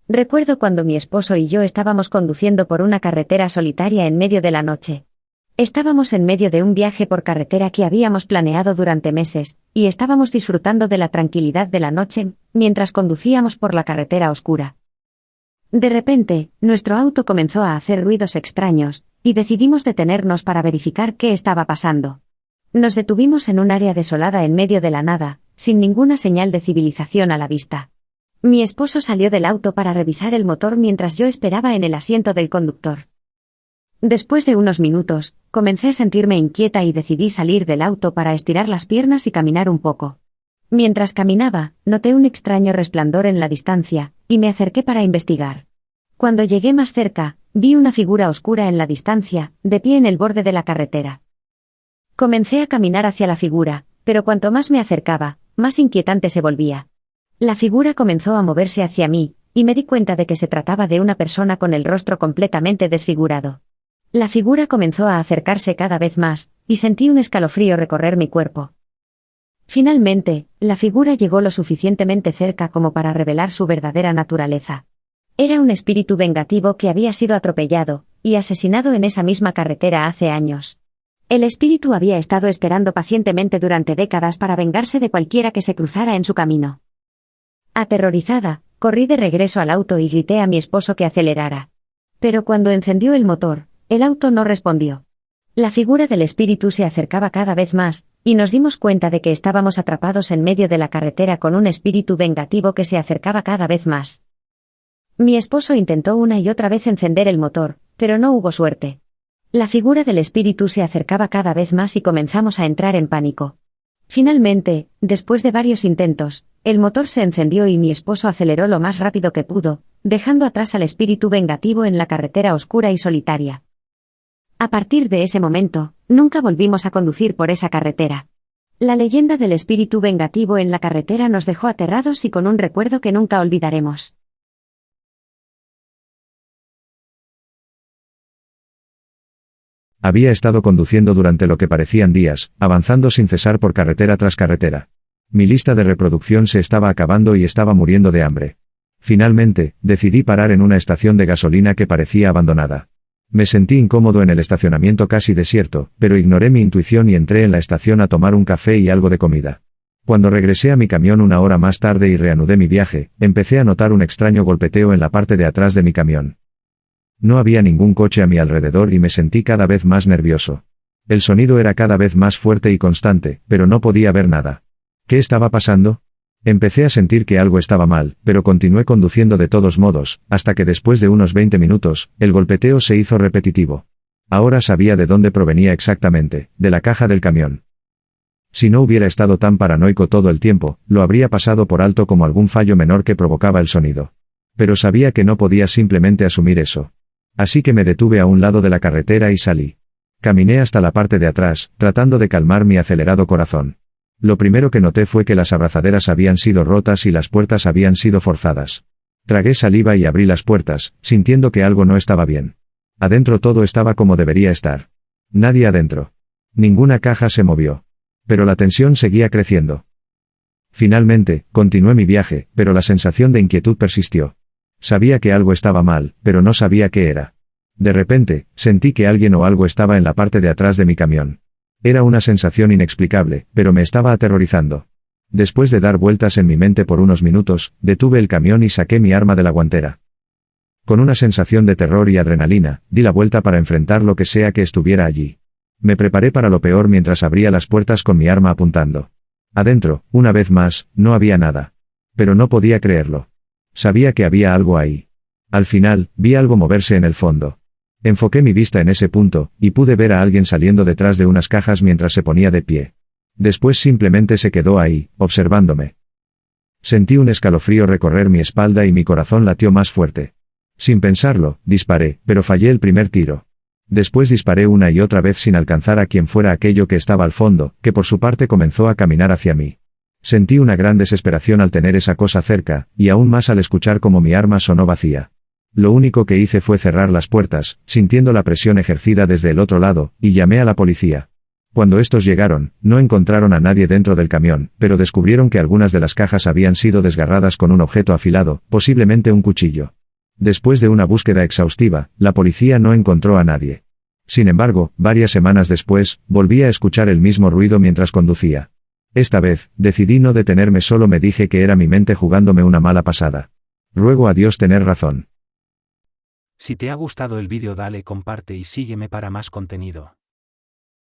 Recuerdo cuando mi esposo y yo estábamos conduciendo por una carretera solitaria en medio de la noche. Estábamos en medio de un viaje por carretera que habíamos planeado durante meses, y estábamos disfrutando de la tranquilidad de la noche, mientras conducíamos por la carretera oscura. De repente, nuestro auto comenzó a hacer ruidos extraños, y decidimos detenernos para verificar qué estaba pasando. Nos detuvimos en un área desolada en medio de la nada, sin ninguna señal de civilización a la vista. Mi esposo salió del auto para revisar el motor mientras yo esperaba en el asiento del conductor. Después de unos minutos, comencé a sentirme inquieta y decidí salir del auto para estirar las piernas y caminar un poco. Mientras caminaba, noté un extraño resplandor en la distancia, y me acerqué para investigar. Cuando llegué más cerca, vi una figura oscura en la distancia, de pie en el borde de la carretera. Comencé a caminar hacia la figura, pero cuanto más me acercaba, más inquietante se volvía. La figura comenzó a moverse hacia mí, y me di cuenta de que se trataba de una persona con el rostro completamente desfigurado. La figura comenzó a acercarse cada vez más, y sentí un escalofrío recorrer mi cuerpo. Finalmente, la figura llegó lo suficientemente cerca como para revelar su verdadera naturaleza. Era un espíritu vengativo que había sido atropellado y asesinado en esa misma carretera hace años. El espíritu había estado esperando pacientemente durante décadas para vengarse de cualquiera que se cruzara en su camino. Aterrorizada, corrí de regreso al auto y grité a mi esposo que acelerara. Pero cuando encendió el motor, el auto no respondió. La figura del espíritu se acercaba cada vez más, y nos dimos cuenta de que estábamos atrapados en medio de la carretera con un espíritu vengativo que se acercaba cada vez más. Mi esposo intentó una y otra vez encender el motor, pero no hubo suerte. La figura del espíritu se acercaba cada vez más y comenzamos a entrar en pánico. Finalmente, después de varios intentos, el motor se encendió y mi esposo aceleró lo más rápido que pudo, dejando atrás al espíritu vengativo en la carretera oscura y solitaria. A partir de ese momento, nunca volvimos a conducir por esa carretera. La leyenda del espíritu vengativo en la carretera nos dejó aterrados y con un recuerdo que nunca olvidaremos. Había estado conduciendo durante lo que parecían días, avanzando sin cesar por carretera tras carretera. Mi lista de reproducción se estaba acabando y estaba muriendo de hambre. Finalmente, decidí parar en una estación de gasolina que parecía abandonada. Me sentí incómodo en el estacionamiento casi desierto, pero ignoré mi intuición y entré en la estación a tomar un café y algo de comida. Cuando regresé a mi camión una hora más tarde y reanudé mi viaje, empecé a notar un extraño golpeteo en la parte de atrás de mi camión. No había ningún coche a mi alrededor y me sentí cada vez más nervioso. El sonido era cada vez más fuerte y constante, pero no podía ver nada. ¿Qué estaba pasando? Empecé a sentir que algo estaba mal, pero continué conduciendo de todos modos, hasta que después de unos 20 minutos, el golpeteo se hizo repetitivo. Ahora sabía de dónde provenía exactamente, de la caja del camión. Si no hubiera estado tan paranoico todo el tiempo, lo habría pasado por alto como algún fallo menor que provocaba el sonido. Pero sabía que no podía simplemente asumir eso. Así que me detuve a un lado de la carretera y salí. Caminé hasta la parte de atrás, tratando de calmar mi acelerado corazón. Lo primero que noté fue que las abrazaderas habían sido rotas y las puertas habían sido forzadas. Tragué saliva y abrí las puertas, sintiendo que algo no estaba bien. Adentro todo estaba como debería estar. Nadie adentro. Ninguna caja se movió. Pero la tensión seguía creciendo. Finalmente, continué mi viaje, pero la sensación de inquietud persistió. Sabía que algo estaba mal, pero no sabía qué era. De repente, sentí que alguien o algo estaba en la parte de atrás de mi camión. Era una sensación inexplicable, pero me estaba aterrorizando. Después de dar vueltas en mi mente por unos minutos, detuve el camión y saqué mi arma de la guantera. Con una sensación de terror y adrenalina, di la vuelta para enfrentar lo que sea que estuviera allí. Me preparé para lo peor mientras abría las puertas con mi arma apuntando. Adentro, una vez más, no había nada. Pero no podía creerlo. Sabía que había algo ahí. Al final, vi algo moverse en el fondo. Enfoqué mi vista en ese punto, y pude ver a alguien saliendo detrás de unas cajas mientras se ponía de pie. Después simplemente se quedó ahí, observándome. Sentí un escalofrío recorrer mi espalda y mi corazón latió más fuerte. Sin pensarlo, disparé, pero fallé el primer tiro. Después disparé una y otra vez sin alcanzar a quien fuera aquello que estaba al fondo, que por su parte comenzó a caminar hacia mí. Sentí una gran desesperación al tener esa cosa cerca, y aún más al escuchar cómo mi arma sonó vacía. Lo único que hice fue cerrar las puertas, sintiendo la presión ejercida desde el otro lado, y llamé a la policía. Cuando estos llegaron, no encontraron a nadie dentro del camión, pero descubrieron que algunas de las cajas habían sido desgarradas con un objeto afilado, posiblemente un cuchillo. Después de una búsqueda exhaustiva, la policía no encontró a nadie. Sin embargo, varias semanas después, volví a escuchar el mismo ruido mientras conducía. Esta vez, decidí no detenerme, solo me dije que era mi mente jugándome una mala pasada. Ruego a Dios tener razón. Si te ha gustado el vídeo dale comparte y sígueme para más contenido.